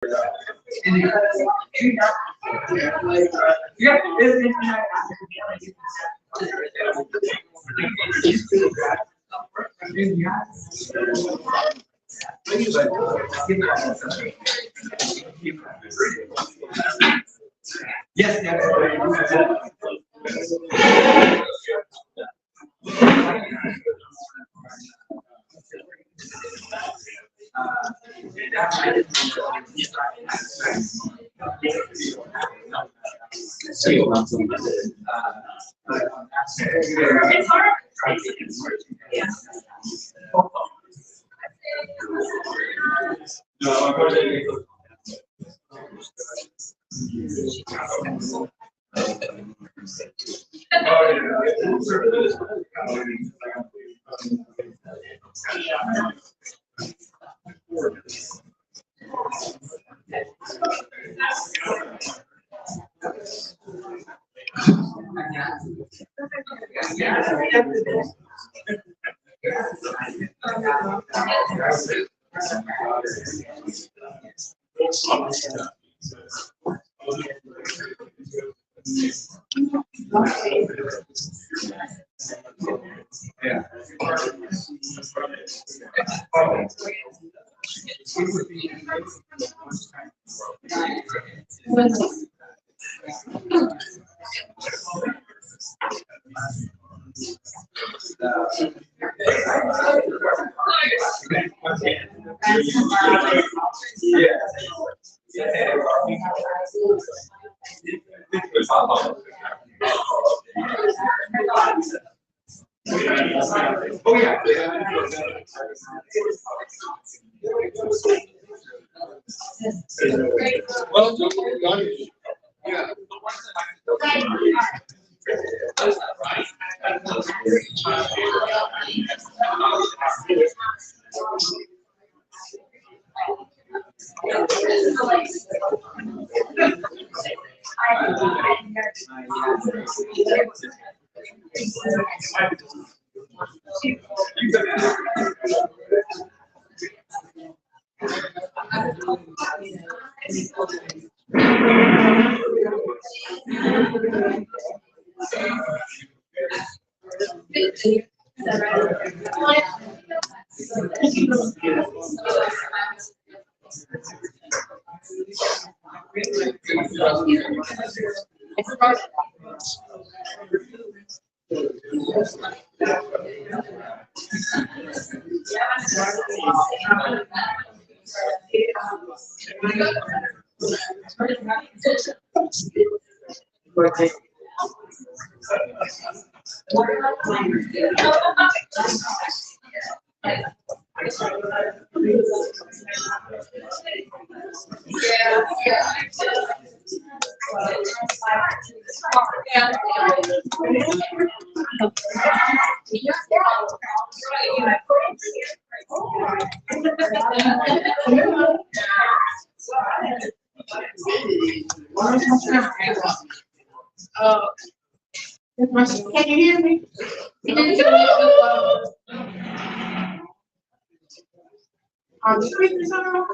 Yes, Can you hear me? Are the speakers on?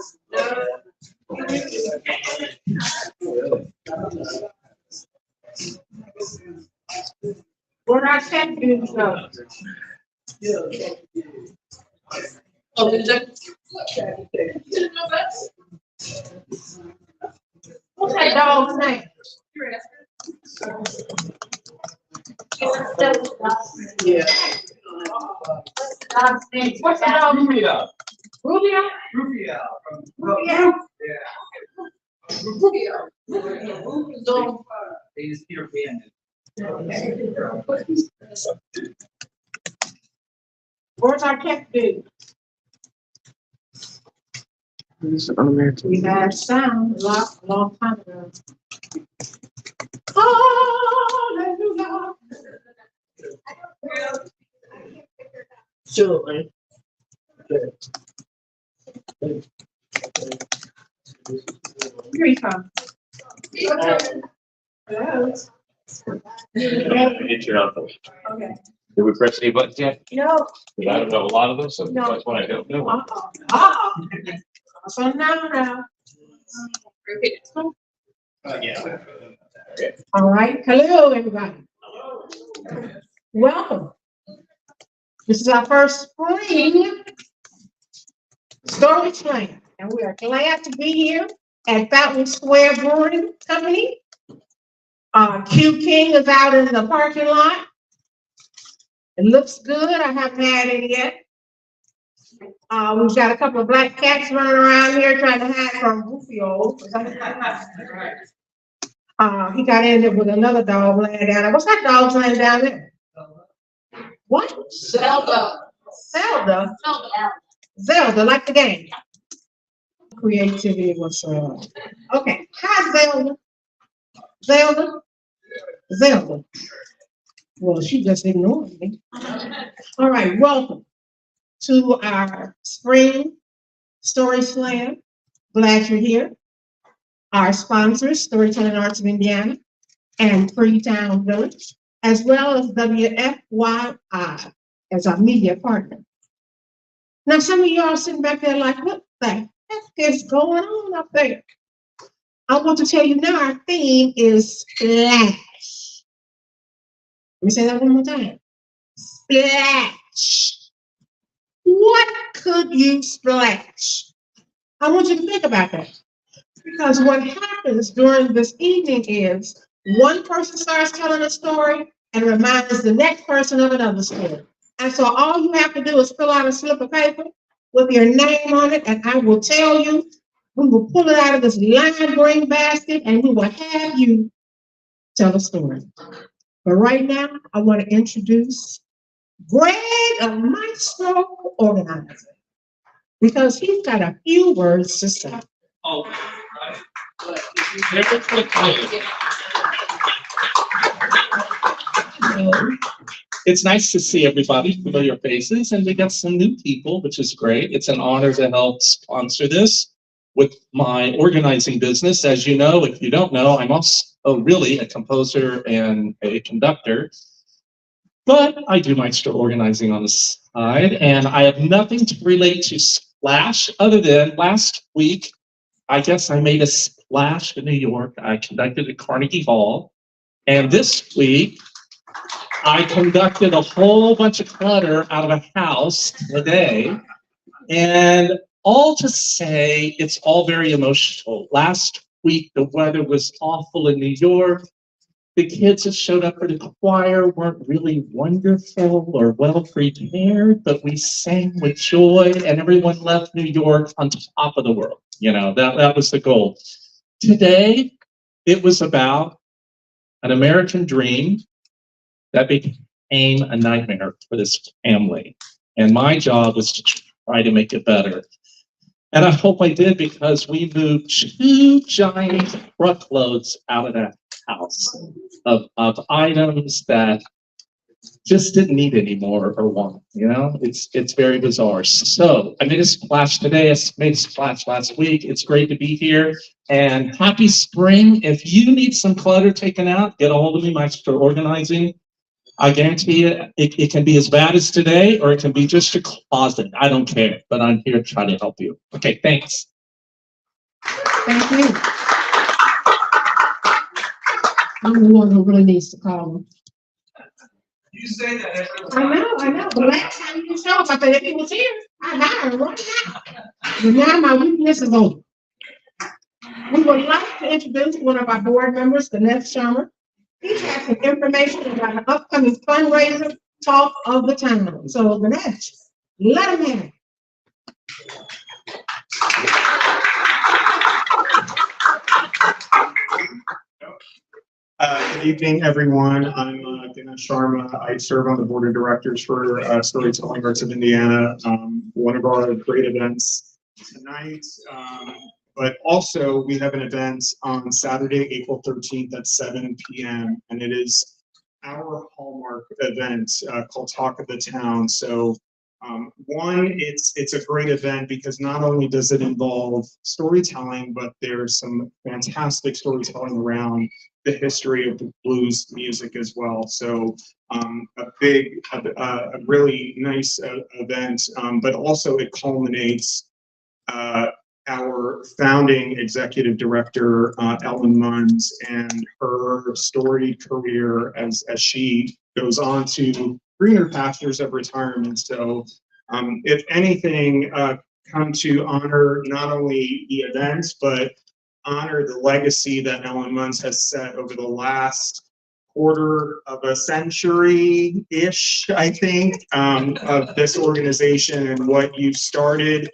We're not checking so. Oh, is that? What's that dog's name? Yeah. What's that dog's name? Rubio? Rufio. Rubio? Yeah. Rubio. They just Peter Pan. Where's our cat dude? We had sound a long time ago. Hallelujah. Sure. Here he comes. Hello. Hit your outfit. Okay. Did we press any buttons yet? No. I don't know a lot of them, so No. that's what I don't know. So now. Yeah. All right. Hello, everybody. Welcome. This is our first spring story slam, and we are glad to be here at Fountain Square Brewing Company. Q King is out in the parking lot. It looks good. I haven't had it yet. We've got a couple of black cats running around here trying to hide from Rufio. He got in there with another dog laying down there. What's that dog laying down there? What? Zelda. Zelda? Zelda, like the game. Creativity was, okay. Hi, Zelda. Zelda? Zelda. Well, she just ignored me. All right, welcome to our spring story slam. Glad you're here. Our sponsors, Storytelling Arts of Indiana and Freetown Village, as well as WFYI as our media partner. Now, some of y'all sitting back there like, what the heck is going on up there? I want to tell you now, our theme is splash. Let me say that one more time. Splash. What could you splash? I want you to think about that. Because what happens during this evening is one person starts telling a story and reminds the next person of another story. And so all you have to do is fill out a slip of paper with your name on it, and I will tell you, we will pull it out of this lime green basket and we will have you tell a story. But right now, I want to introduce Greg, a maestro organizer, because he's got a few words to say. Oh, It's nice to see everybody, familiar faces, and we got some new people, which is great. It's an honor to help sponsor this with my organizing business. As you know, if you don't know, I'm also really a composer and a conductor, but I do maestro organizing on the side, and I have nothing to relate to Splash other than last week, I guess I made a splash in New York. I conducted at Carnegie Hall, and this week, I conducted a whole bunch of clutter out of a house today, and all to say it's all very emotional. Last week, the weather was awful in New York. The kids that showed up for the choir weren't really wonderful or well prepared, but we sang with joy, and everyone left New York on top of the world. You know, that was the goal. Today, it was about an American dream that became a nightmare for this family. And my job was to try to make it better. And I hope I did, because we moved 2 giant truckloads out of that house of items that just didn't need anymore or want, you know? It's very bizarre. So I made a splash today, I made a splash last week. It's great to be here, and happy spring. If you need some clutter taken out, get a hold of me, Maestro Organizing. I guarantee you, it can be as bad as today, or it can be just a closet. I don't care, but I'm here to try to help you. Okay, thanks. Thank you. I'm the one who really needs to call him. you say that every I know. The last time you showed up, I said, if he was here, I'd hire him right now. But now my weakness is over. We would like to introduce one of our board members, the next Summer. He has some information about an upcoming fundraiser talk of the town. So Ganesh, let him in. Good evening, everyone. I'm Ganesh Sharma. I serve on the board of directors for Storytelling Arts of Indiana. One of our great events tonight, but also we have an event on Saturday, April 13th at 7 p.m. and it is our hallmark event called Talk of the Town. So one, it's a great event because not only does it involve storytelling, but there's some fantastic storytelling around the history of the blues music as well. So a really nice event, but also it culminates our founding executive director, Ellen Munns, and her storied career as she goes on to greener pastures of retirement. So if anything, come to honor not only the events, but honor the legacy that Ellen Munns has set over the last quarter of a century-ish, I think, of this organization and what you've started,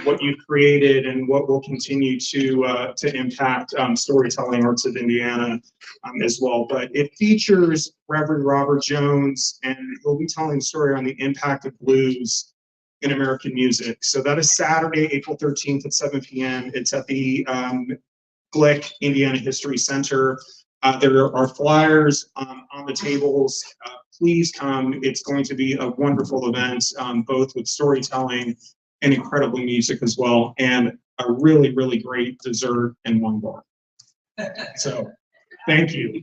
what you've created, and what will continue to impact storytelling arts of Indiana as well. But it features Reverend Robert Jones, and he'll be telling the story on the impact of blues in American music. So that is Saturday, April 13th at 7 p.m. It's at the Glick Indiana History Center. There are flyers on the tables. Please come. It's going to be a wonderful event, both with storytelling and incredible music as well, and a really, really great dessert and wine bar. So, thank you.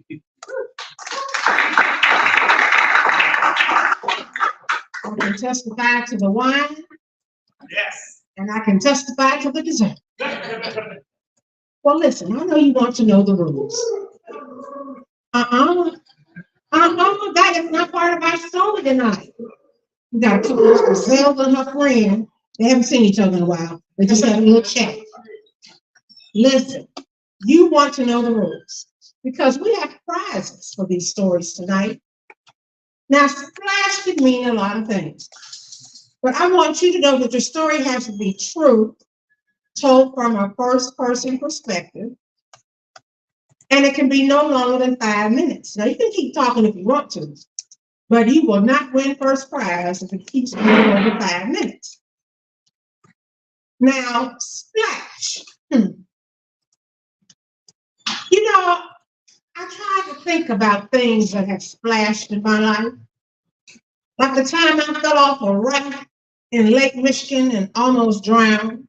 I can testify to the wine, Yes. and I can testify to the dessert. Well, listen, I know you want to know the rules. That is not part of our story tonight. We got a couple of Zelda and her friend. They haven't seen each other in a while. They just had a little chat. Listen, you want to know the rules because we have prizes for these stories tonight. Now, splash could mean a lot of things, but I want you to know that your story has to be true, told from a first-person perspective, and it can be no longer than 5 minutes. Now, you can keep talking if you want to, but you will not win first prize if it keeps going over 5 minutes. Now, splash. You know, I try to think about things that have splashed in my life. Like the time I fell off a raft in Lake Michigan and almost drowned.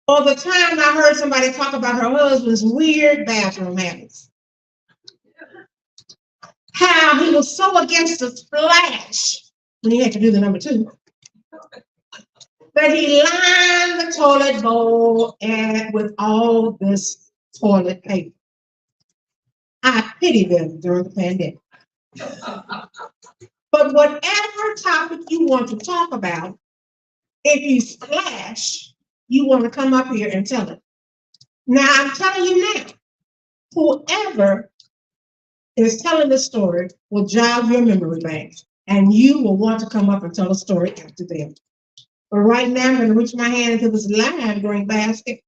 Or the time I heard somebody talk about her husband's weird bathroom habits. How he was so against the splash when he had to do the number 2. But he lined the toilet bowl with all this toilet paper. I pity them during the pandemic. But whatever topic you want to talk about, if you splash, you want to come up here and tell it. Now, I'm telling you now, whoever is telling the story will jog your memory banks, and you will want to come up and tell a story after them. But right now, I'm going to reach my hand into this lime green basket,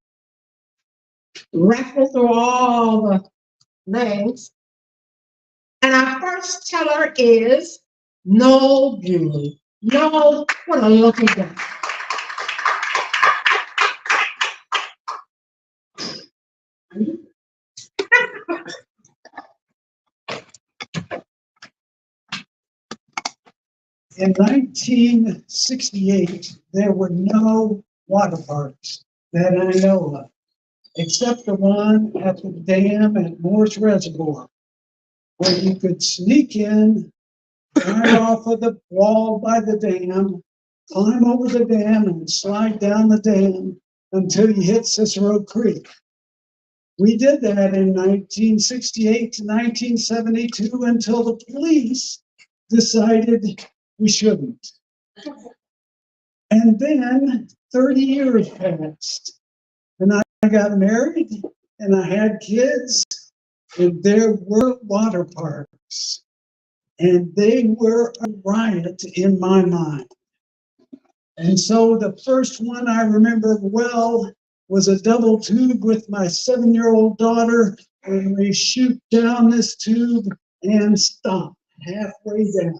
raffle through all the names, and our first teller is No Beauty. No, what a lucky guy. In 1968, there were no water parks that I know of, except the one at the dam at Morse Reservoir, where you could sneak in, right off of the wall by the dam, climb over the dam and slide down the dam until you hit Cicero Creek. We did that in 1968 to 1972 until the police decided we shouldn't. And then 30 years passed, and I got married, and I had kids, and there were water parks, and they were a riot in my mind. And so the first one I remember well was a double tube with my 7-year-old daughter, and we shoot down this tube and stop halfway down.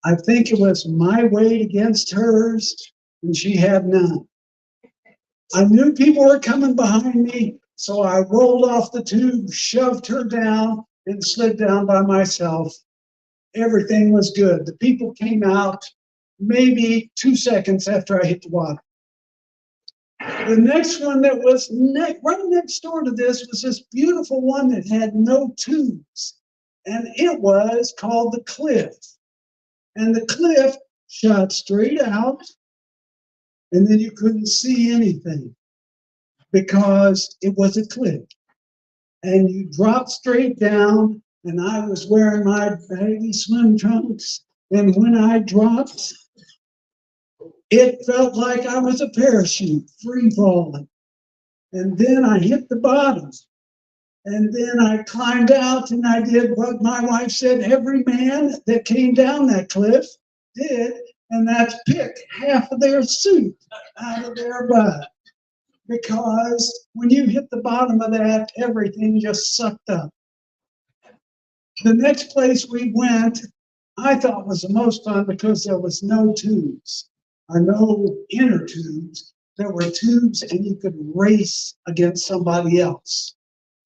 I think it was my weight against hers, and she had none. I knew people were coming behind me, so I rolled off the tube, shoved her down, and slid down by myself. Everything was good. The people came out maybe 2 seconds after I hit the water. The next one that was right next door to this was this beautiful one that had no tubes, and it was called the Cliff. And the cliff shot straight out, And then you couldn't see anything because it was a cliff. And you dropped straight down, and I was wearing my baggy swim trunks. And when I dropped, it felt like I was a parachute, free falling. And then I hit the bottom. And then I climbed out and I did what my wife said every man that came down that cliff did, and that's pick half of their suit out of their butt. Because when you hit the bottom of that, everything just sucked up. The next place we went, I thought was the most fun because there was no tubes, or no inner tubes. There were tubes and you could race against somebody else.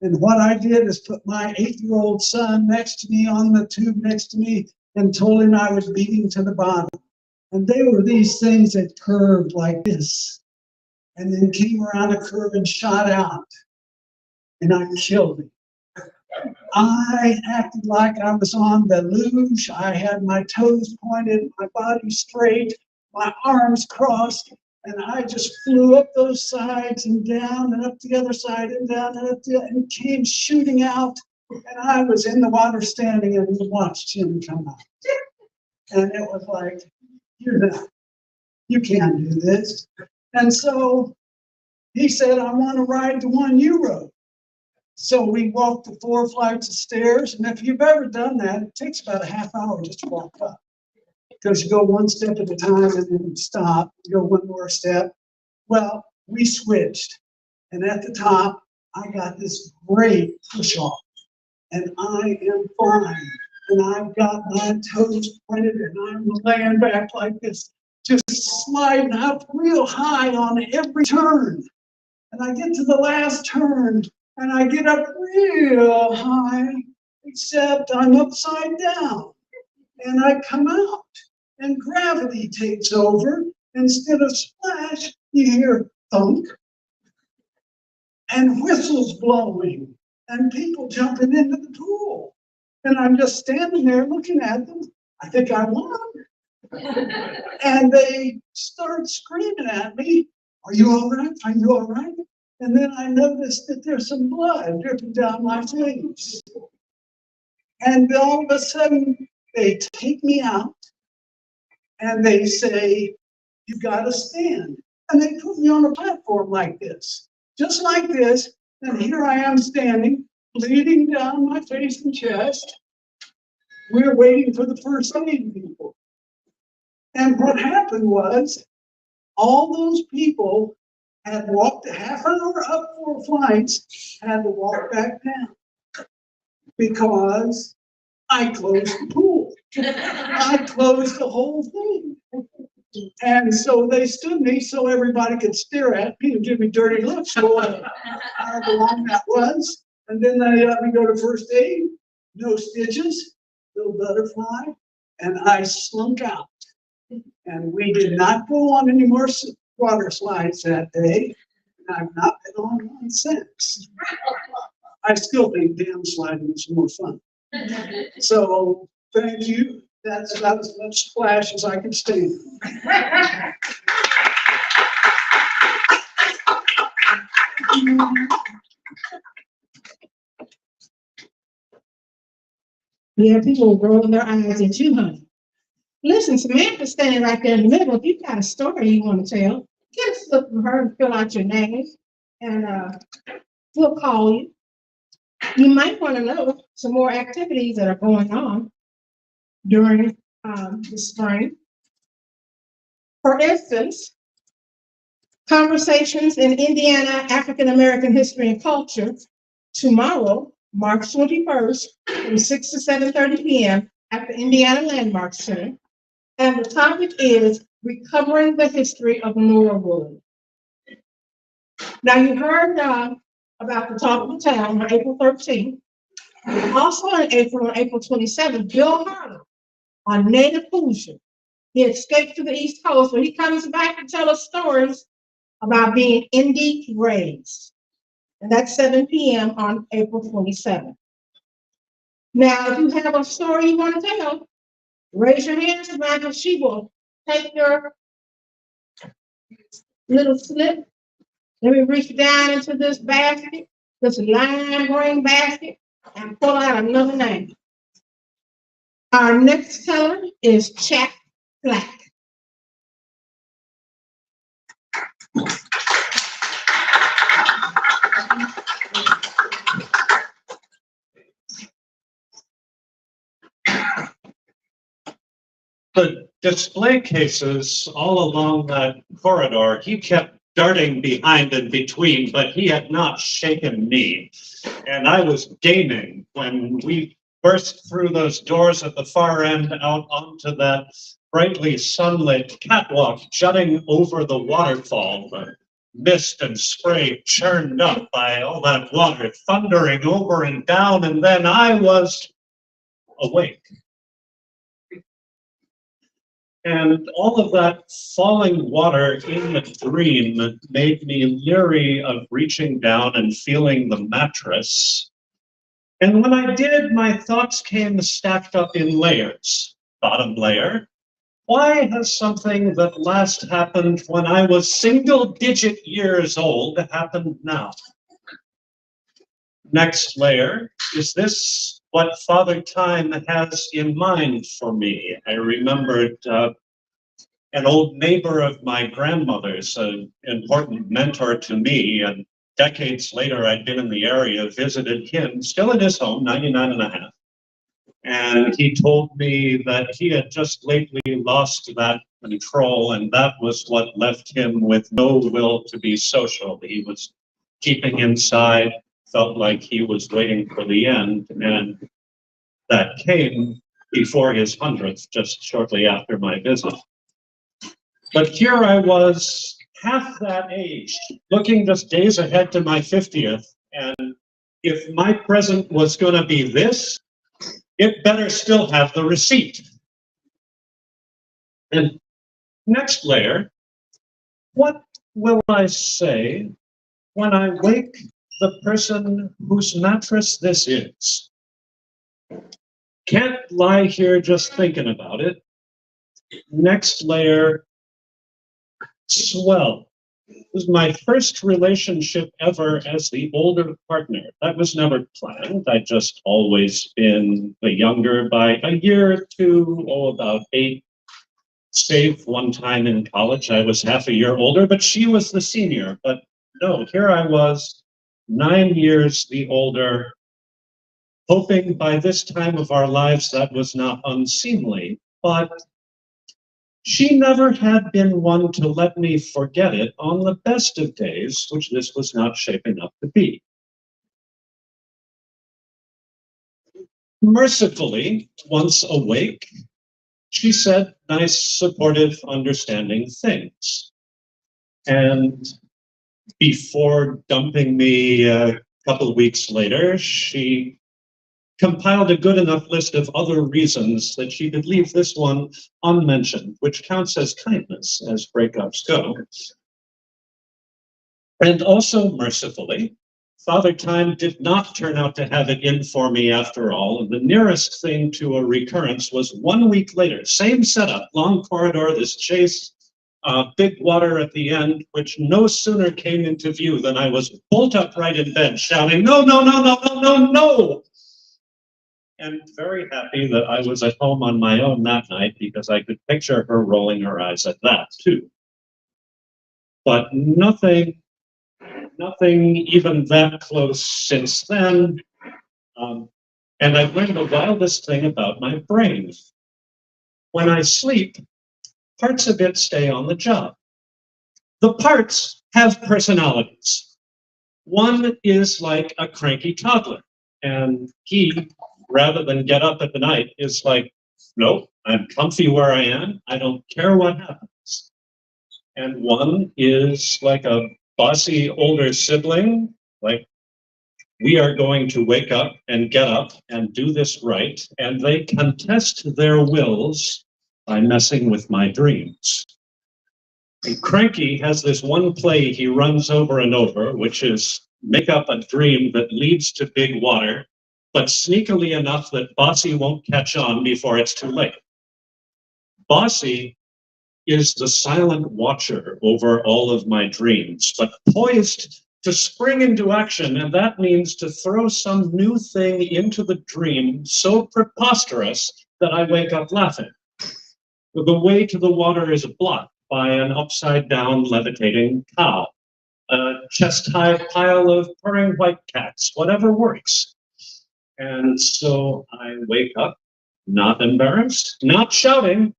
And what I did is put my 8-year-old son next to me on the tube next to me and told him I would beat him to the bottom. And they were these things that curved like this, and then came around a curve and shot out. And I killed him. I acted like I was on the luge. I had my toes pointed, my body straight, my arms crossed, and I just flew up those sides and down and up the other side and down and up the other, and came shooting out. And I was in the water standing and watched him come out. And it was like, you can't do this. And so he said, I want to ride the one you rode. So we walked the 4 flights of stairs. And if you've ever done that, it takes about a half hour just to walk up. Because you go one step at a time and then stop, you go one more step. Well, we switched. And at the top, I got this great push off. And I am fine. And I've got my toes pointed and I'm laying back like this, just sliding up real high on every turn. And I get to the last turn and I get up real high, except I'm upside down. And I come out and gravity takes over. Instead of splash, you hear thunk and whistles blowing and people jumping into the pool. And I'm just standing there looking at them. I think I won. And they start screaming at me, are you all right? Are you all right? And then I noticed that there's some blood dripping down my face. And all of a sudden, they take me out and they say, you gotta stand. And they put me on a platform like this, just like this. And here I am standing, bleeding down my face and chest. We're waiting for the first aid people. And what happened was, all those people had walked a half hour up 4 flights, had to walk back down. Because I closed the pool. I closed the whole thing. And so they stood me so everybody could stare at me and give me dirty looks for however long that was. And then they let me go to first aid, no stitches, no butterfly, and I slunk out. And we did not go on any more water slides that day. And I've not been on one since. I still think dam sliding is more fun. So thank you. That's about as much splash as I can stand. Yeah, people were rolling their eyes at you, honey. Listen, Samantha's standing right there in the middle. If you've got a story you want to tell, get a slip from her and fill out your name, and we'll call you. You might want to know some more activities that are going on during the spring. For instance, Conversations in Indiana African American History and Culture, tomorrow, March 21st, from 6 to 7:30 p.m. at the Indiana Landmark Center. And the topic is Recovering the History of Norwood. Now, you heard about the Talk of the Town on April 13th. Also in April, on April 27th, Bill Harlan on Native Hoosier. He escaped to the East Coast, but he comes back to tell us stories about being Indy raised. And that's 7 p.m. on April 27th. Now, if you have a story you want to tell, raise your hand, Samantha. She will take your little slip. Let me reach down into this basket, this lime green basket, and pull out another name. Our next teller is Chat Black. The display cases all along that corridor, he kept darting behind and between, but he had not shaken me. And I was gaming when we burst through those doors at the far end out onto that brightly sunlit catwalk jutting over the waterfall. The mist and spray churned up by all that water thundering over and down, and then I was awake. And all of that falling water in the dream made me leery of reaching down and feeling the mattress. And when I did, my thoughts came stacked up in layers. Bottom layer, why has something that last happened when I was single-digit years old happened now? Next layer, is this what Father Time has in mind for me? I remembered an old neighbor of my grandmother's, an important mentor to me, and decades later I'd been in the area, visited him, still in his home, 99 and a half. And he told me that he had just lately lost that control, and that was what left him with no will to be social. He was keeping inside, felt like he was waiting for the end, and that came before his 100th, just shortly after my visit. But here I was, half that age, looking just days ahead to my 50th, and if my present was going to be this, it better still have the receipt. And next layer, what will I say when I wake the person whose mattress this is? Can't lie here just thinking about it. Next layer, swell. This was my first relationship ever as the older partner. That was never planned. I'd just always been the younger by a year or two, about 8. Save one time in college, I was half a year older, but she was the senior. But no, here I was, 9 years the older, hoping by this time of our lives that was not unseemly. But she never had been one to let me forget it on the best of days, which this was not shaping up to be. Mercifully, once awake, she said nice, supportive, understanding things. And before dumping me a couple of weeks later, she compiled a good enough list of other reasons that she could leave this one unmentioned, which counts as kindness as breakups go. And also, mercifully, Father Time did not turn out to have it in for me after all, and the nearest thing to a recurrence was 1 week later. Same setup, long corridor, this chase, big water at the end, which no sooner came into view than I was bolt upright in bed shouting, no, no, no, no, no, no, no! And very happy that I was at home on my own that night because I could picture her rolling her eyes at that too. But nothing even that close since then. And I've learned the wildest thing about my brain. When I sleep, parts of it stay on the job. The parts have personalities. One is like a cranky toddler, and he, rather than get up at the night, is like, nope, I'm comfy where I am. I don't care what happens. And one is like a bossy older sibling, like, we are going to wake up and get up and do this right. And they contest their wills by messing with my dreams. And Cranky has this one play he runs over and over, which is make up a dream that leads to big water, but sneakily enough that Bossy won't catch on before it's too late. Bossy is the silent watcher over all of my dreams, but poised to spring into action, and that means to throw some new thing into the dream so preposterous that I wake up laughing. The way to the water is blocked by an upside-down levitating cow, a chest-high pile of purring white cats, whatever works. And so I wake up, not embarrassed, not shouting,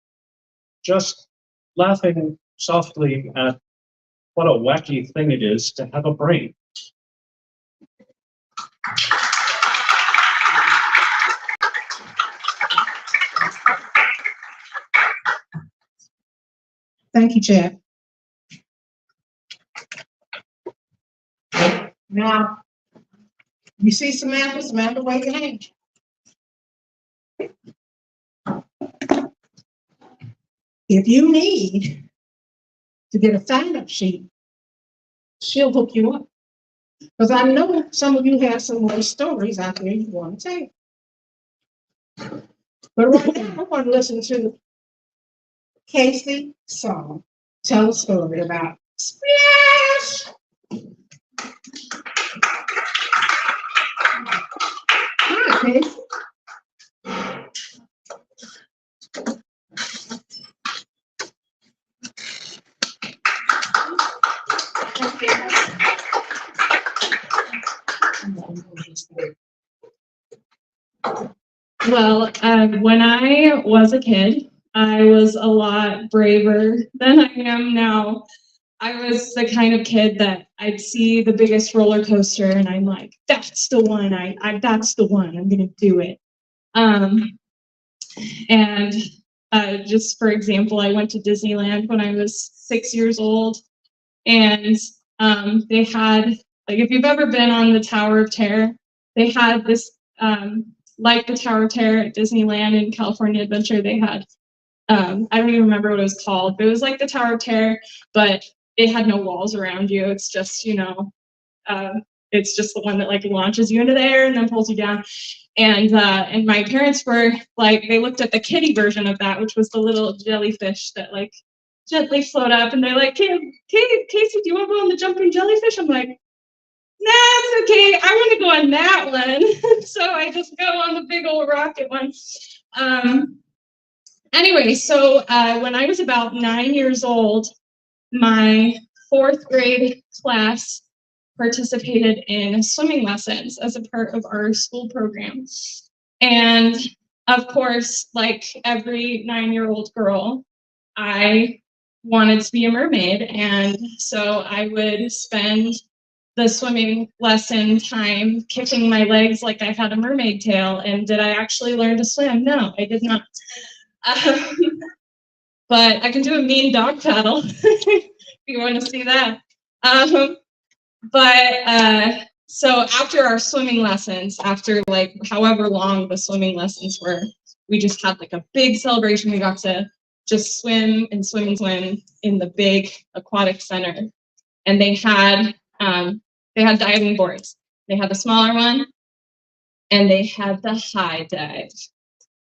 just laughing softly at what a wacky thing it is to have a brain. Thank you, Chad. Now, you see Samantha, wave your hand. If you need to get a sign-up sheet, she'll hook you up. Because I know some of you have some more stories out there you want to tell. But right now, I want to listen to Casey song, tell a story about Splash. Hi, Casey. Well, when I was a kid, I was a lot braver than I am now. I was the kind of kid that I'd see the biggest roller coaster and I'm like, that's the one, that's the one, I'm gonna do it. And just for example, I went to Disneyland when I was 6 years old, and they had, like, if you've ever been on the Tower of Terror, they had this, like the Tower of Terror at Disneyland in California Adventure, they had, I don't even remember what it was called, but it was like the Tower of Terror, but it had no walls around you. It's just, you know, it's just the one that like launches you into the air and then pulls you down. And my parents were like, they looked at the kiddie version of that, which was the little jellyfish that like gently float up, and they're like, Casey, do you want to go on the jumping jellyfish? I'm like, nah, it's okay. I want to go on that one. So I just go on the big old rocket one. Anyway, so when I was about 9 years old, my 4th grade class participated in swimming lessons as a part of our school program. And of course, like every 9-year-old girl, I wanted to be a mermaid. And so I would spend the swimming lesson time kicking my legs like I had a mermaid tail. And did I actually learn to swim? No, I did not. But I can do a mean dog paddle if you want to see that. So after our swimming lessons, after like however long the swimming lessons were, we just had like a big celebration. We got to just swim and swim and swim in the big aquatic center. And they had diving boards. They had the smaller one, and they had the high dive.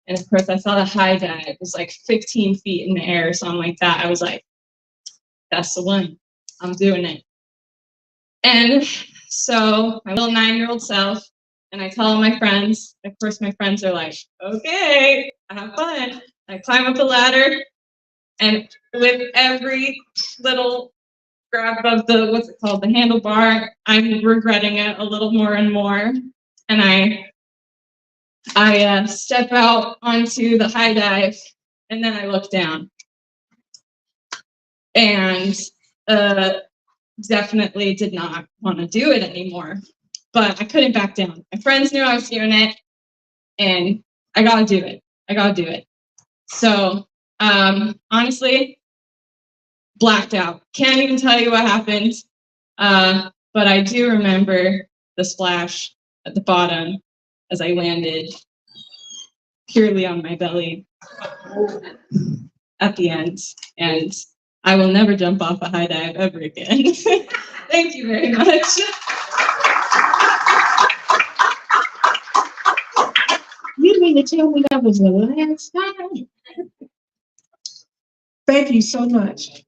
And of course, I saw the high dive. It was like 15 feet in the air or something like that. I was like, that's the one. I'm doing it. And so my little 9-year-old self, and I tell all my friends, of course, my friends are like, okay, have fun. I climb up the ladder, and with every little grab of the, what's it called, the handlebar, I'm regretting it a little more and more. And I step out onto the high dive, and then I look down. And definitely did not want to do it anymore. But I couldn't back down. My friends knew I was doing it, and I gotta do it. I gotta do it. So honestly, blacked out. Can't even tell you what happened. But I do remember the splash at the bottom as I landed purely on my belly at the end. And I will never jump off a high dive ever again. Thank you very much. You mean to tell me that was the last time? Thank you so much.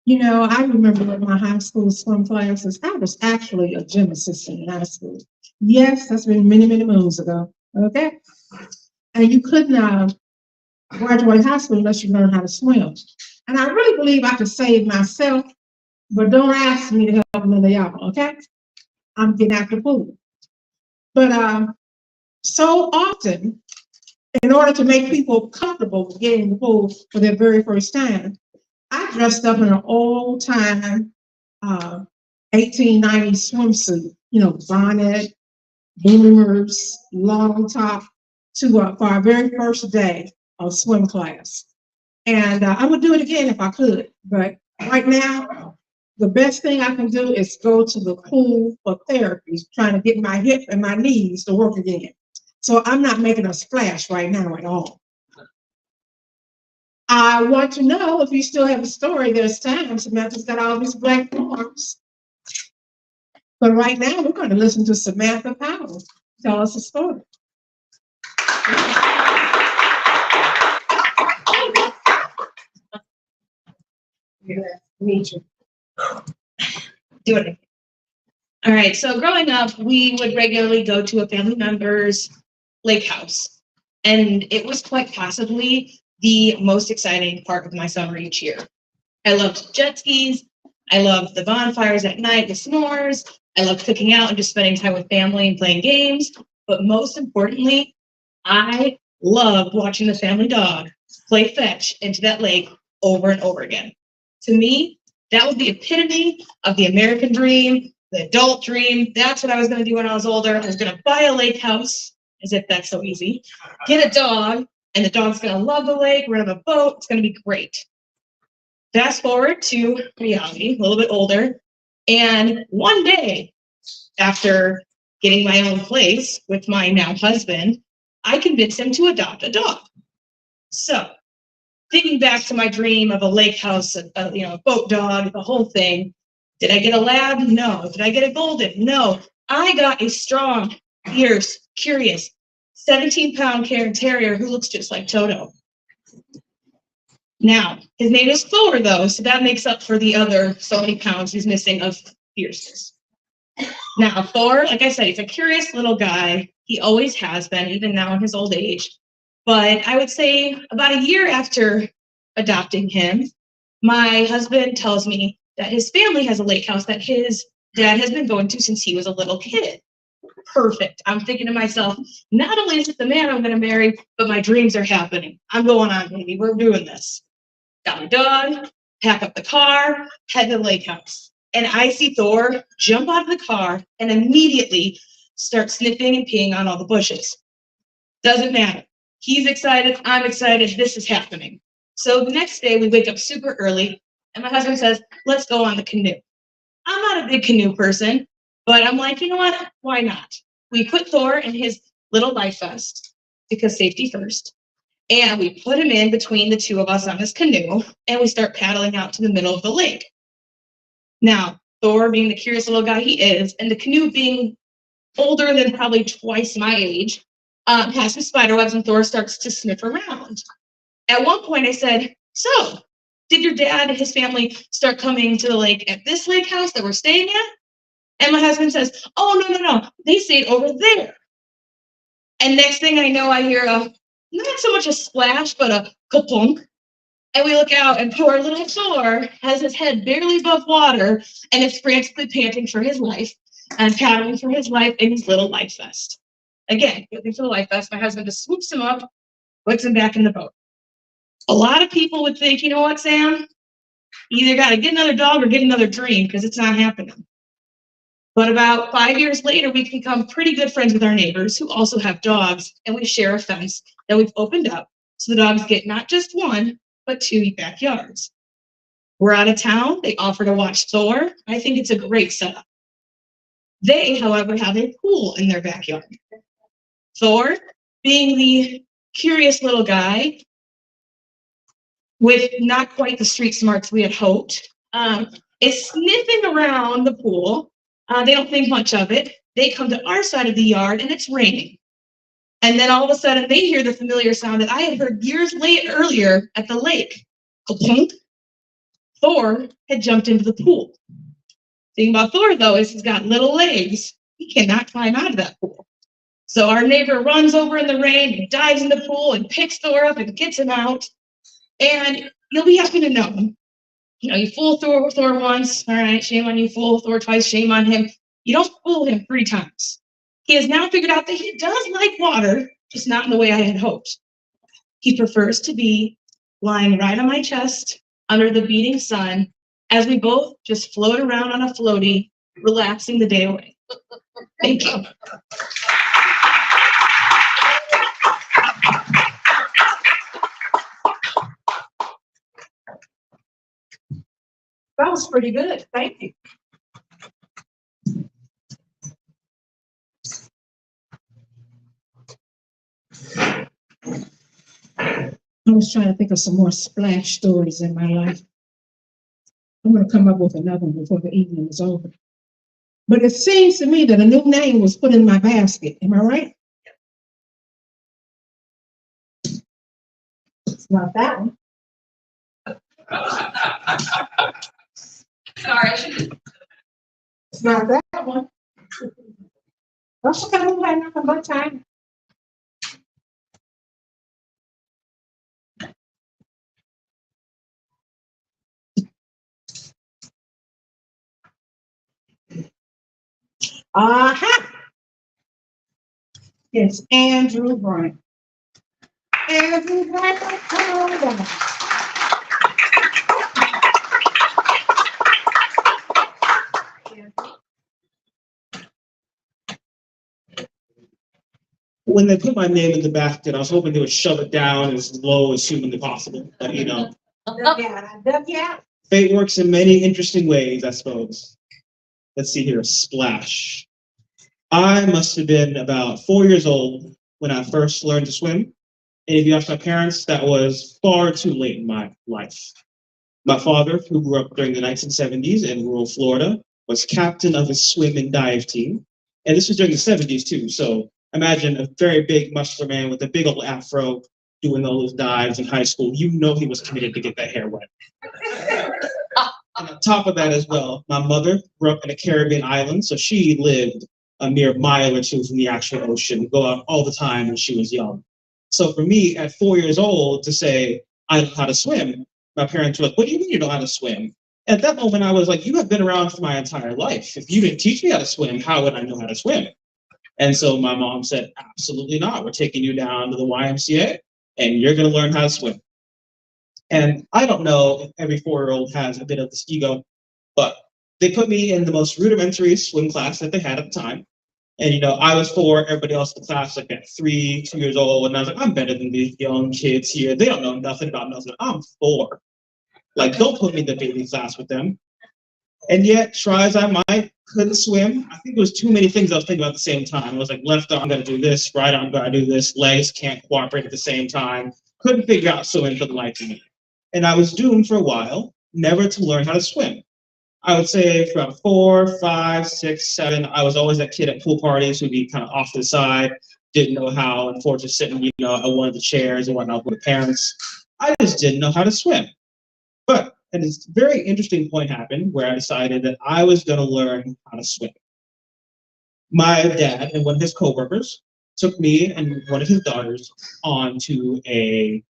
You know, I remember in my high school swim classes, I was actually a gym assistant in high school. Yes, that's been many, many moons ago. Okay. And you couldn't graduate high school unless you learn how to swim. And I really believe I could save myself, but don't ask me to help none of y'all, okay? I'm getting out the pool. But so often, in order to make people comfortable with getting in the pool for their very first time, I dressed up in an old-time 1890s swimsuit, you know, bonnet, bloomers, long top, for our very first day of swim class. And I would do it again if I could, but right now, the best thing I can do is go to the pool for therapy, trying to get my hip and my knees to work again. So I'm not making a splash right now at all. I want to know if you still have a story. There's times Samantha's got all these black forms. But right now, we're going to listen to Samantha Powell tell us a story. Meet you. Do it. All right. So growing up, we would regularly go to a family member's lake house, and it was quite possibly the most exciting part of my summer each year. I loved jet skis. I loved the bonfires at night, the s'mores. I loved cooking out and just spending time with family and playing games. But most importantly, I loved watching the family dog play fetch into that lake over and over again. To me, that was the epitome of the American dream, the adult dream. That's what I was going to do when I was older. I was going to buy a lake house, as if that's so easy, get a dog, and the dog's going to love the lake. We're going to have a boat. It's going to be great. Fast forward to reality, a little bit older. And one day, after getting my own place with my now husband, I convinced him to adopt a dog. So, thinking back to my dream of a lake house, a boat dog, the whole thing. Did I get a lab? No. Did I get a golden? No. I got a strong, fierce, curious, 17-pound Cairn Terrier who looks just like Toto. Now, his name is Thor, though, so that makes up for the other so many pounds he's missing of fierceness. Now, Thor, like I said, he's a curious little guy. He always has been, even now in his old age. But I would say about a year after adopting him, my husband tells me that his family has a lake house that his dad has been going to since he was a little kid. Perfect. I'm thinking to myself, not only is it the man I'm going to marry, but my dreams are happening. I'm going on, baby. We're doing this. Got my dog, pack up the car, head to the lake house. And I see Thor jump out of the car and immediately start sniffing and peeing on all the bushes. Doesn't matter. He's excited. I'm excited. This is happening. So the next day we wake up super early and my husband says, let's go on the canoe. I'm not a big canoe person, but I'm like, you know what? Why not? We put Thor in his little life vest because safety first. And we put him in between the two of us on this canoe and we start paddling out to the middle of the lake. Now, Thor being the curious little guy he is, and the canoe being older than probably twice my age, has some spider webs and Thor starts to sniff around. At one point I said, so, did your dad and his family start coming to the lake at this lake house that we're staying at? And my husband says, oh, no. They stayed over there. And next thing I know, I hear not so much a splash, but a kaplunk. And we look out and poor little Thor has his head barely above water and is frantically panting for his life and paddling for his life in his little life vest. Again, looking for the life vest, my husband just swoops him up, puts him back in the boat. A lot of people would think, you know what, Sam? You either got to get another dog or get another dream because it's not happening. But about 5 years later, we've become pretty good friends with our neighbors who also have dogs, and we share a fence that we've opened up so the dogs get not just one, but 2 backyards. We're out of town. They offer to watch Thor. I think it's a great setup. They, however, have a pool in their backyard. Thor, being the curious little guy with not quite the street smarts we had hoped, is sniffing around the pool. They don't think much of it. They come to our side of the yard and it's raining. And then all of a sudden they hear the familiar sound that I had heard years earlier at the lake. Ka-plunk. Thor had jumped into the pool. The thing about Thor, though, is he's got little legs. He cannot climb out of that pool. So our neighbor runs over in the rain and dives in the pool and picks Thor up and gets him out. And you'll be happy to know, you fool Thor once, all right, shame on you, fool Thor twice, shame on him. You don't fool him 3 times. He has now figured out that he does like water, just not in the way I had hoped. He prefers to be lying right on my chest under the beating sun as we both just float around on a floaty, relaxing the day away. Thank you. That was pretty good. Thank you. I was trying to think of some more splash stories in my life. I'm going to come up with another one before the evening is over. But it seems to me that a new name was put in my basket. Am I right? It's not that one. Sorry. It's not that one. That's okay. I'm having nothing but time. Aha! It's Andrew Bryant. Andrew Bryant, come on. When they put my name in the basket, I was hoping they would shove it down as low as humanly possible. But Yeah. fate works in many interesting ways, I suppose. Let's see here, splash. I must have been about 4 years old when I first learned to swim. And if you ask my parents, that was far too late in my life. My father, who grew up during the 1970s in rural Florida, was captain of his swim and dive team. And this was during the 70s too. So imagine a very big muscular man with a big old afro doing all those dives in high school. You know he was committed to get that hair wet. And on top of that as well, my mother grew up in a Caribbean island, so she lived a mere mile or 2 from the actual ocean, go out all the time when she was young. So for me, at 4 years old, to say, I know how to swim, my parents were like, what do you mean you know how to swim? At that moment, I was like, you have been around for my entire life. If you didn't teach me how to swim, how would I know how to swim? And so my mom said, absolutely not. We're taking you down to the YMCA, and you're going to learn how to swim. And I don't know if every 4-year-old has a bit of this ego, but they put me in the most rudimentary swim class that they had at the time. And, I was 4, everybody else in the class like at 3, 2 years old. And I was like, I'm better than these young kids here. They don't know nothing about nothing. I'm 4. Like, don't put me in the baby class with them. And yet, try as I might, couldn't swim. I think there was too many things I was thinking about at the same time. I was like, left arm, gotta do this, right arm, gotta do this, legs can't cooperate at the same time. Couldn't figure out swimming for the life of me. And I was doomed for a while, never to learn how to swim. I would say for about 4, 5, 6, 7, I was always that kid at pool parties who'd be kind of off to the side, didn't know how, and fortunately sitting, at one of the chairs and whatnot with the parents. I just didn't know how to swim. But and this very interesting point happened where I decided that I was going to learn how to swim. My dad and one of his coworkers took me and one of his daughters on to a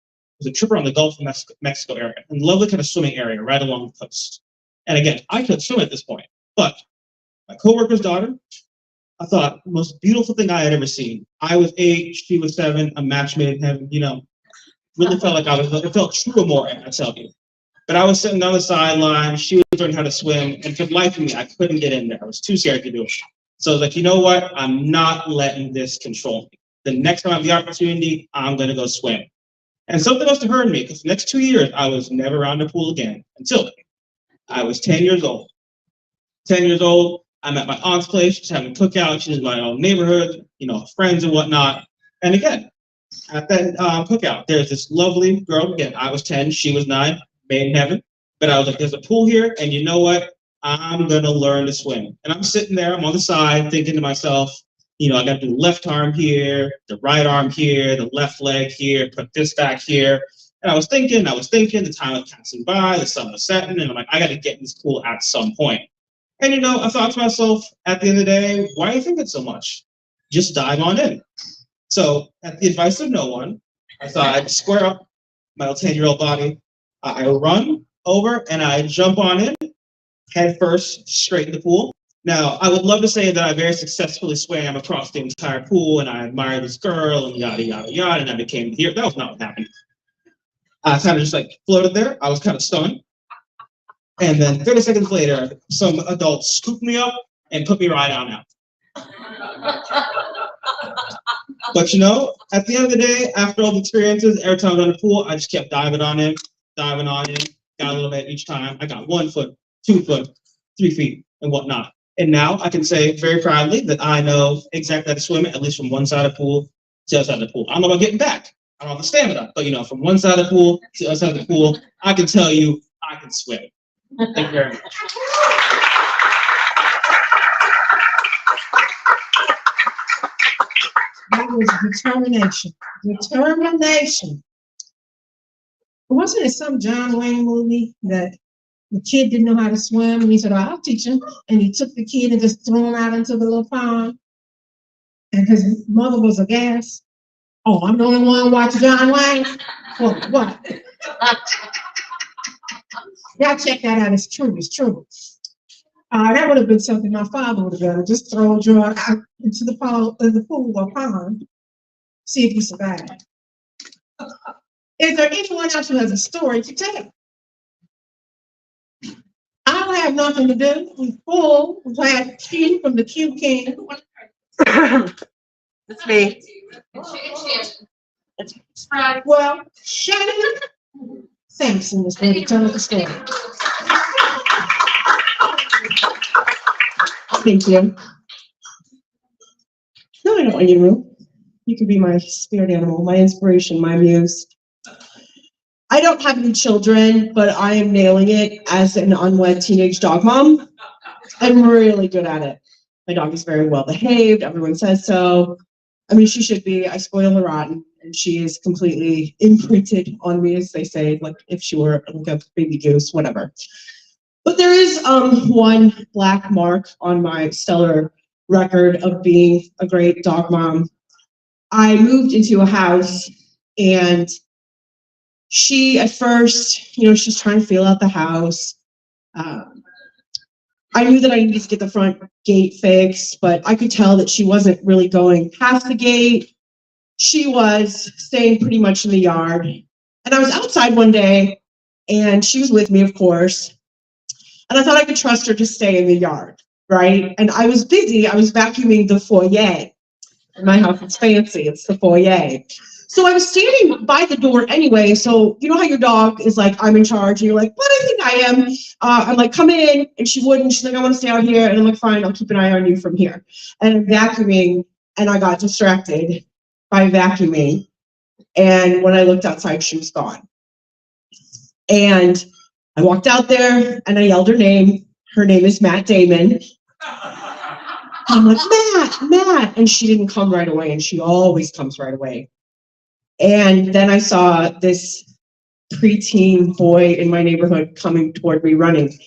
trip around the Gulf of Mexico area, and lovely kind of swimming area right along the coast. And again, I couldn't swim at this point, but my coworker's daughter, I thought, the most beautiful thing I had ever seen. I was 8, she was 7, a match made in heaven, really felt like it felt true amore, I tell you. But I was sitting on the sideline, she was learning how to swim, and for the life of me, I couldn't get in there. I was too scared to do it. So I was like, you know what? I'm not letting this control me. The next time I have the opportunity, I'm going to go swim. And something must have hurt me, because the next 2 years, I was never around the pool again until I was 10 years old. 10 years old, I'm at my aunt's place, she's having a cookout, she's in my own neighborhood, friends and whatnot. And again, at that cookout, there's this lovely girl, again, I was 10, she was 9, made in heaven. But I was like, there's a pool here, and you know what? I'm gonna learn to swim. And I'm sitting there, I'm on the side, thinking to myself, I gotta do the left arm here, the right arm here, the left leg here, put this back here. And I was thinking, the time was passing by, the sun was setting, and I'm like, I gotta get in this pool at some point. And I thought to myself, at the end of the day, why are you thinking so much? Just dive on in. So, at the advice of no one, I thought I'd square up my little 10-year-old body. I run over and I jump on in, head first, straight in the pool. Now, I would love to say that I very successfully swam across the entire pool and I admired this girl and yada, yada, yada, and I became the hero. That was not what happened. I kind of just like floated there. I was kind of stunned. And then 30 seconds later, some adult scooped me up and put me right on out. But at the end of the day, after all the experiences, every time I was on the pool, I just kept diving on in, got a little bit each time. I got 1 foot, 2 foot, 3 feet, and whatnot. And now I can say very proudly that I know exactly how to swim, at least from one side of the pool to the other side of the pool. I don't know about getting back. I don't have the stamina, but from one side of the pool to the other side of the pool, I can tell you I can swim. Thank you very much. That was determination. Determination. Wasn't it some John Wayne movie that the kid didn't know how to swim and he said, "Oh, I'll teach him." And he took the kid and just threw him out into the little pond. And his mother was aghast. Oh, I'm the only one watching John Wayne? What? Y'all check that out. It's true. It's true. That would have been something my father would have done. Just throw John out into the pool or pond. See if he survived. Is there anyone else who has a story to tell? I don't have nothing to do. We're full. We've had Q from the Q King. It's me. Well, Shannon Sampson is going to tell us the story. Thank you. No, I don't want you to move. You can be my spirit animal, my inspiration, my muse. I don't have any children, but I am nailing it as an unwed teenage dog mom. I'm really good at it. My dog is very well behaved. Everyone says so. I mean, she should be. I spoil her rotten, and she is completely imprinted on me, as they say, like if she were like a baby goose, whatever. But there is one black mark on my stellar record of being a great dog mom. I moved into a house, and she, at first, she's trying to feel out the house. I knew that I needed to get the front gate fixed, but I could tell that she wasn't really going past the gate. She was staying pretty much in the yard. And I was outside one day, and she was with me, of course. And I thought I could trust her to stay in the yard, right? And I was busy. I was vacuuming the foyer. In my house, it's fancy. It's the foyer. So I was standing by the door anyway. So you know how your dog is like, I'm in charge. And you're like, but I think I am. I'm like, come in. And she wouldn't. She's like, I want to stay out here. And I'm like, fine, I'll keep an eye on you from here. And I'm vacuuming. And I got distracted by vacuuming. And when I looked outside, she was gone. And I walked out there and I yelled her name. Her name is Matt Damon. I'm like, Matt. And she didn't come right away. And she always comes right away. And then I saw this preteen boy in my neighborhood coming toward me running.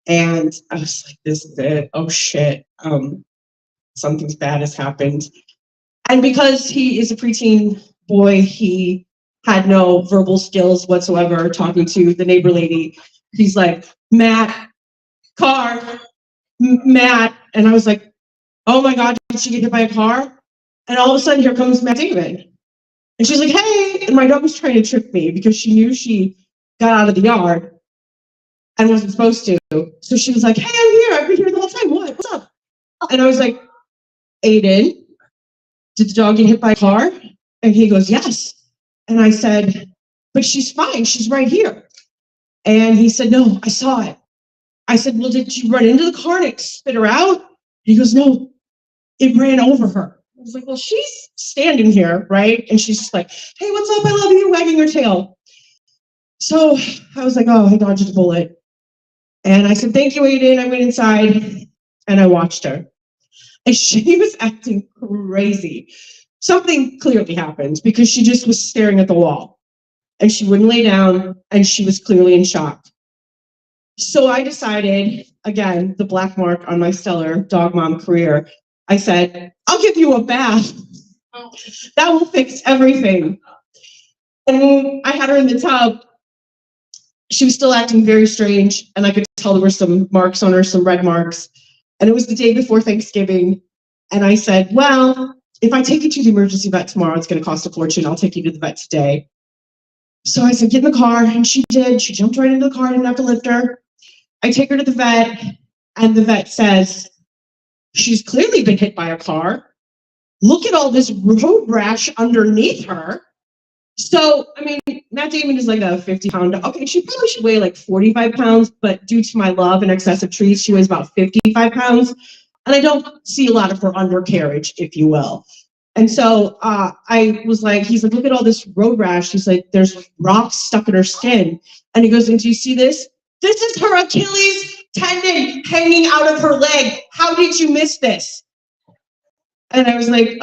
And I was like, this is it. Oh, shit. Something bad has happened. And because he is a preteen boy, he had no verbal skills whatsoever talking to the neighbor lady. He's like, Matt, car, Matt. And I was like, oh my God, did she get hit by a car? And all of a sudden, here comes Matt Damon. And she's like, hey, and my dog was trying to trick me because she knew she got out of the yard and wasn't supposed to. So she was like, hey, I'm here. I've been here the whole time. What's up? And I was like, Aiden, did the dog get hit by a car? And he goes, yes. And I said, but she's fine. She's right here. And he said, no, I saw it. I said, well, did you run into the car and it spit her out? And he goes, no, it ran over her. I was like, well, she's standing here, right? And she's just like, hey, what's up? I love you, wagging her tail. So I was like, oh, I dodged a bullet. And I said, thank you, Aiden. I went inside and I watched her. And she was acting crazy. Something clearly happened because she just was staring at the wall. and she wouldn't lay down, and she was clearly in shock. So I decided, again, the black mark on my stellar dog mom career, I said, I'll give you a bath. That will fix everything. And I had her in the tub. She was still acting very strange, and I could tell there were some marks on her, some red marks. And it was the day before Thanksgiving. And I said, well, if I take you to the emergency vet tomorrow, it's going to cost a fortune. I'll take you to the vet today. So I said, get in the car. And she did. She jumped right into the car. I didn't have to lift her. I take her to the vet, and the vet says, she's clearly been hit by a car. Look at all this road rash underneath her. So, I mean, Matt Damon is like a 50-pound dog. Okay, she probably should weigh like 45 pounds, but due to my love and excessive treats, she weighs about 55 pounds. And I don't see a lot of her undercarriage, if you will. And so I was like, he's like, look at all this road rash. He's like, there's rocks stuck in her skin. And he goes, and do you see this? This is her Achilles tendon hanging out of her leg. How did you miss this? And I was like,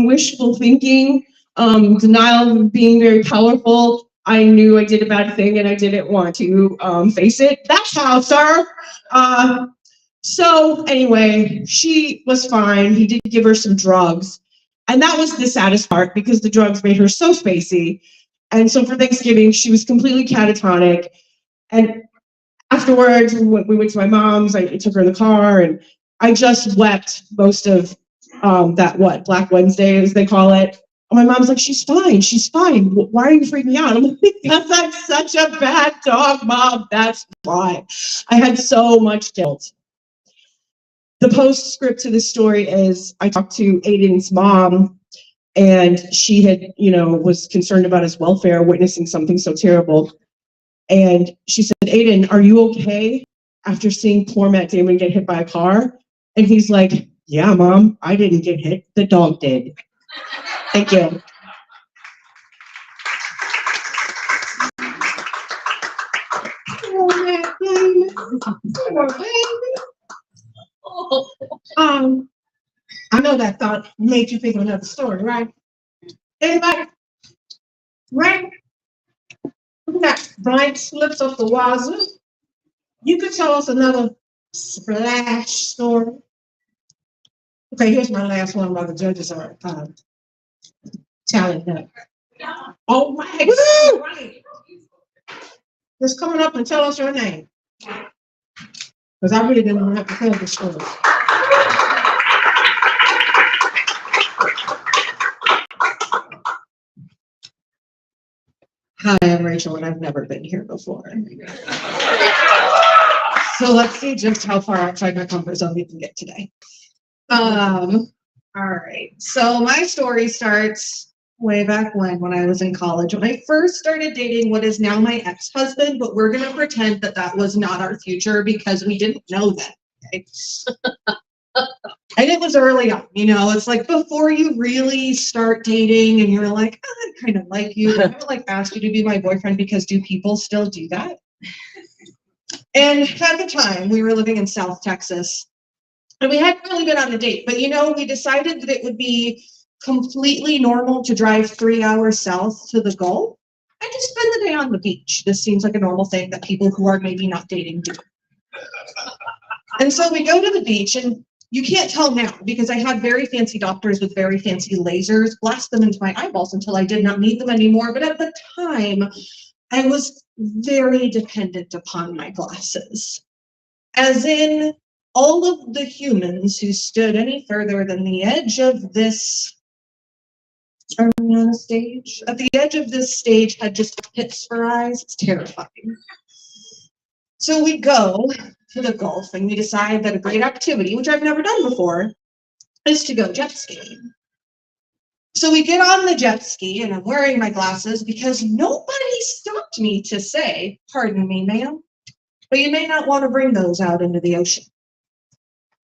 wishful thinking, denial of being very powerful. I knew I did a bad thing and I didn't want to face it. That's how, sir. So anyway, she was fine. He did give her some drugs. And that was the saddest part because the drugs made her so spacey. And so for Thanksgiving, she was completely catatonic. And afterwards, we went to my mom's. I took her in the car, and I just wept most of that, Black Wednesday, as they call it. And my mom's like, she's fine. She's fine. Why are you freaking out? I'm like, because I'm such a bad dog, Mom. That's why. I had so much guilt. The postscript to this story is I talked to Aiden's mom, and she had, was concerned about his welfare, witnessing something so terrible. And she said, Aiden, are you okay after seeing poor Matt Damon get hit by a car? And he's like, yeah, Mom, I didn't get hit. The dog did. Thank you. I know that thought made you think of another story, right? Anybody? Right? We got blank slips off the wazoo. You could tell us another splash story. Okay, here's my last one while the judges are tallying up. Oh, right. Just coming up and tell us your name. Because I really didn't have to tell the story. Hi, I'm Rachel, and I've never been here before. So let's see just how far outside my comfort zone we can get today. All right. So my story starts way back when I was in college, when I first started dating what is now my ex-husband, but we're going to pretend that that was not our future because we didn't know that. Okay? And it was early on, it's like before you really start dating and you're like, I kind of like you. I would ask you to be my boyfriend because do people still do that? And at the time we were living in South Texas and we hadn't really been on a date, but we decided that it would be completely normal to drive 3 hours south to the Gulf and just spend the day on the beach. This seems like a normal thing that people who are maybe not dating do. And so we go to the beach, and you can't tell now because I had very fancy doctors with very fancy lasers blast them into my eyeballs until I did not need them anymore. But at the time, I was very dependent upon my glasses. As in, all of the humans who stood any further than the edge of this, are we on a stage? At the edge of this stage had just pits for eyes. It's terrifying. So we go to the Gulf and we decide that a great activity, which I've never done before, is to go jet skiing. So we get on the jet ski and I'm wearing my glasses because nobody stopped me to say, pardon me, ma'am, but you may not want to bring those out into the ocean.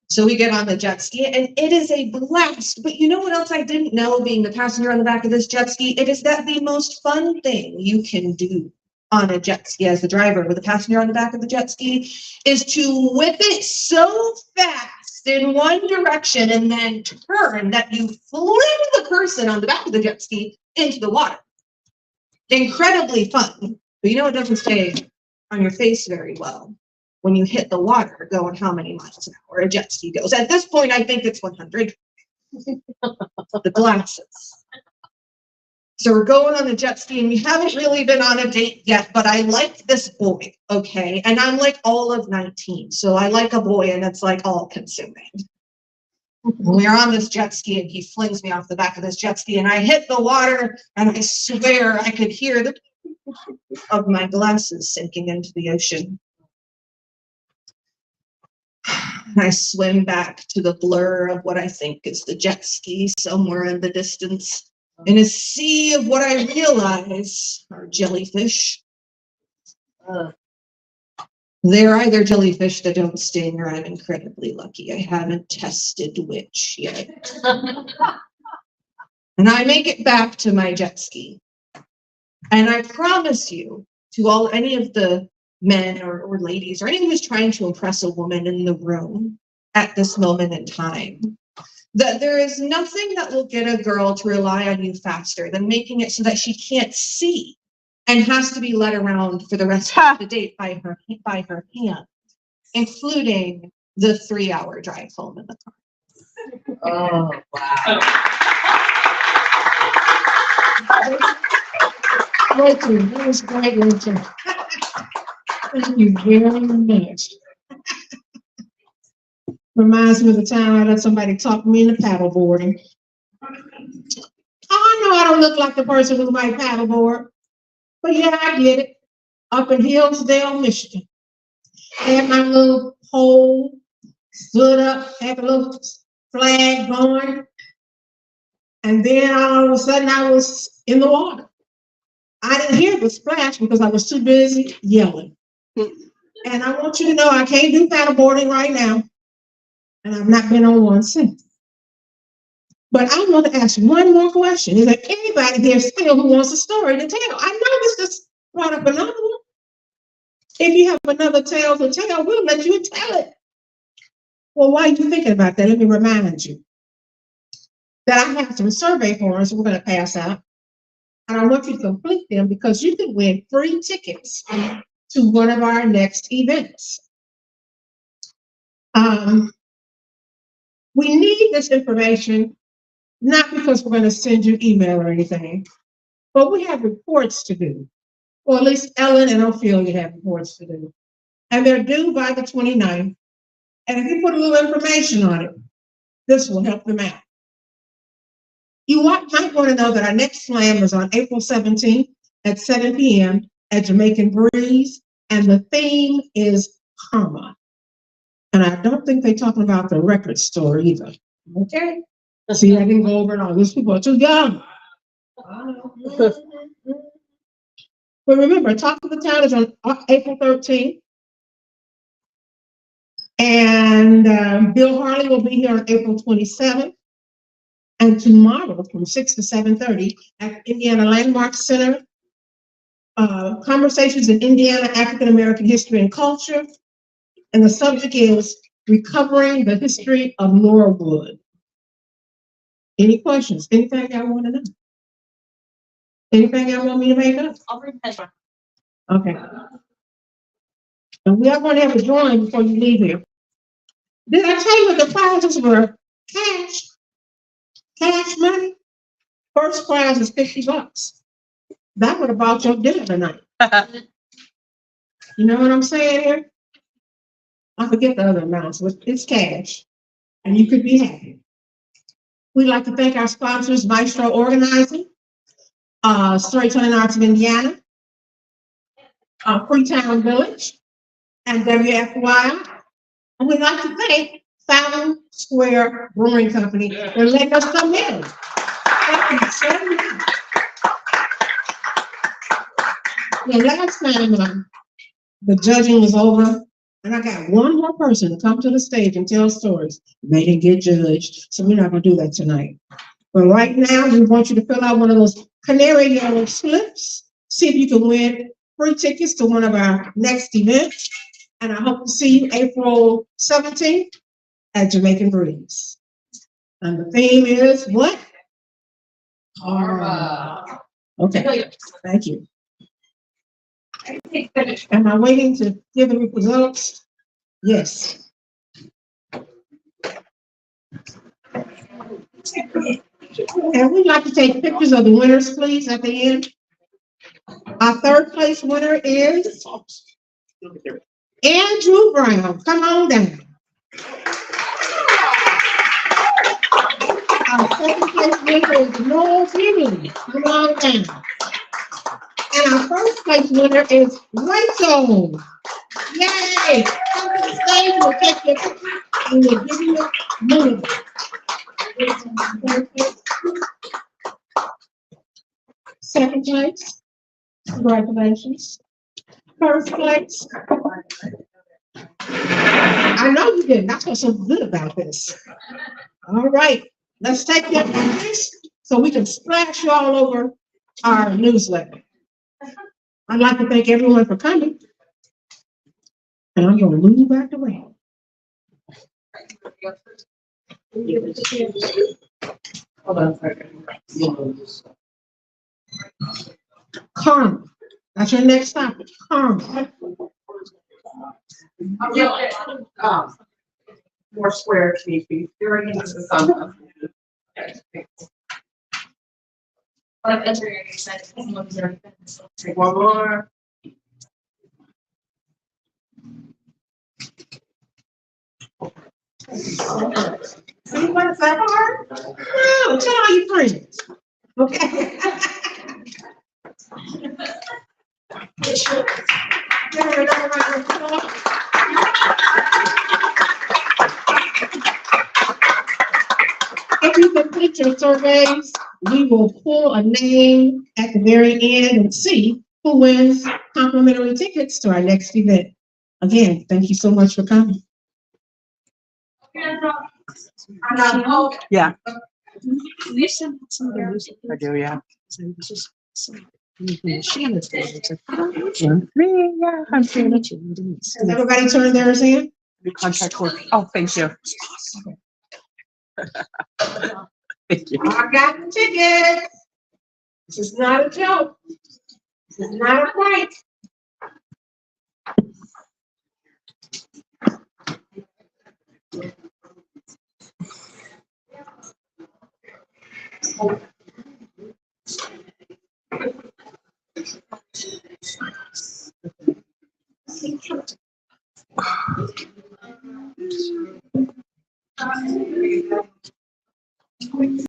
So we get on the jet ski and it is a blast. But you know what else I didn't know being the passenger on the back of this jet ski? It is that the most fun thing you can do on a jet ski as the driver with a passenger on the back of the jet ski is to whip it so fast in one direction and then turn that you fling the person on the back of the jet ski into the water. incredibly fun. But you know, it doesn't stay on your face very well when you hit the water going how many miles an hour a jet ski goes. At this point, I think it's 100. The glasses. So we're going on a jet ski and we haven't really been on a date yet, but I like this boy, okay? And I'm like all of 19, so I like a boy and it's like all consuming. We're on this jet ski and he flings me off the back of this jet ski and I hit the water and I swear I could hear the of my glasses sinking into the ocean. I swim back to the blur of what I think is the jet ski somewhere in the distance. In a sea of what I realize are jellyfish. They're either jellyfish that don't sting or I'm incredibly lucky. I haven't tested which yet. And I make it back to my jet ski. And I promise you, to any of the men or ladies or anyone who's trying to impress a woman in the room at this moment in time, that there is nothing that will get a girl to rely on you faster than making it so that she can't see and has to be led around for the rest of the date by her hand, including the 3-hour drive home in the car. Oh, wow. Rachel, that was great, Rachel. Thank you very much. Reminds me of the time I let somebody talk me into paddleboarding. I know I don't look like the person who might paddleboard, but yeah, I did it up in Hillsdale, Michigan. I had my little pole, stood up, had the little flag going, and then all of a sudden I was in the water. I didn't hear the splash because I was too busy yelling. And I want you to know I can't do paddleboarding right now. And I've not been on one since. But I want to ask one more question. Is there anybody here still who wants a story to tell? I know this just brought up another one. If you have another tale to tell, we'll let you tell it. Well, while you're thinking about that, let me remind you that I have some survey forms we're going to pass out. And I want you to complete them because you can win free tickets to one of our next events. We need this information, not because we're going to send you email or anything, but we have reports to do. Or at least Ellen and Ophelia have reports to do. And they're due by the 29th. And if you put a little information on it, this will help them out. You might want to know that our next slam is on April 17th at 7 p.m. at Jamaican Breeze, and the theme is karma. And I don't think they're talking about the record store either. Okay? See, I didn't go over it all. These people are too young. But remember, Talk of the Town is on April 13th. And Bill Harley will be here on April 27th. And tomorrow from 6 to 7:30 at Indiana Landmark Center, Conversations in Indiana African American History and Culture. And the subject is Recovering the History of Norwood. Any questions? Anything I want to know? Anything I want me to make up? I'll bring that. Okay. And we are going to have a drawing before you leave here. Did I tell you what the prizes were? Cash. Cash money. First prize is $50. That would have bought your dinner tonight. You know what I'm saying here? I forget the other amounts, but it's cash. And you could be happy. We'd like to thank our sponsors, Maestro Organizing, Storytelling Arts of Indiana, Freetown Village, and WFY. And we'd like to thank Fountain Square Brewing Company for letting us come in. Thank you so much. The last time the judging was over, and I got one more person to come to the stage and tell stories. They didn't get judged, so we're not going to do that tonight. But right now, we want you to fill out one of those canary yellow slips. See if you can win free tickets to one of our next events. And I hope to see you April 17th at Jamaican Breeze. And the theme is what? Karma. Okay, thank you. Am I waiting to give the results? Yes. And we'd like to take pictures of the winners, please, at the end. Our third place winner is Andrew Brown. Come on down. Our second place winner is Noel Jimmy. Come on down. And our first place winner is Rachel. Yay! Come to the stage, we'll take your picture and we'll give you a minute. Second place, congratulations. First place. I know you did, that's what's so good about this. All right, let's take your pictures so we can splash you all over our newsletter. I'd like to thank everyone for coming. And I'm gonna move back away. Hold on a second. Karma. That's your next topic. Karma. More square maybe. Very interesting. Take one more. See what's that hard? No, tell all your friends. Okay. If you complete your surveys, we will pull a name at the very end and see who wins complimentary tickets to our next event. Again, thank you so much for coming. Yeah. I do, yeah. Has everybody turned theirs in? Contact with, oh, thank you. Thank you. I got the tickets. This is not a joke. This is not a prank.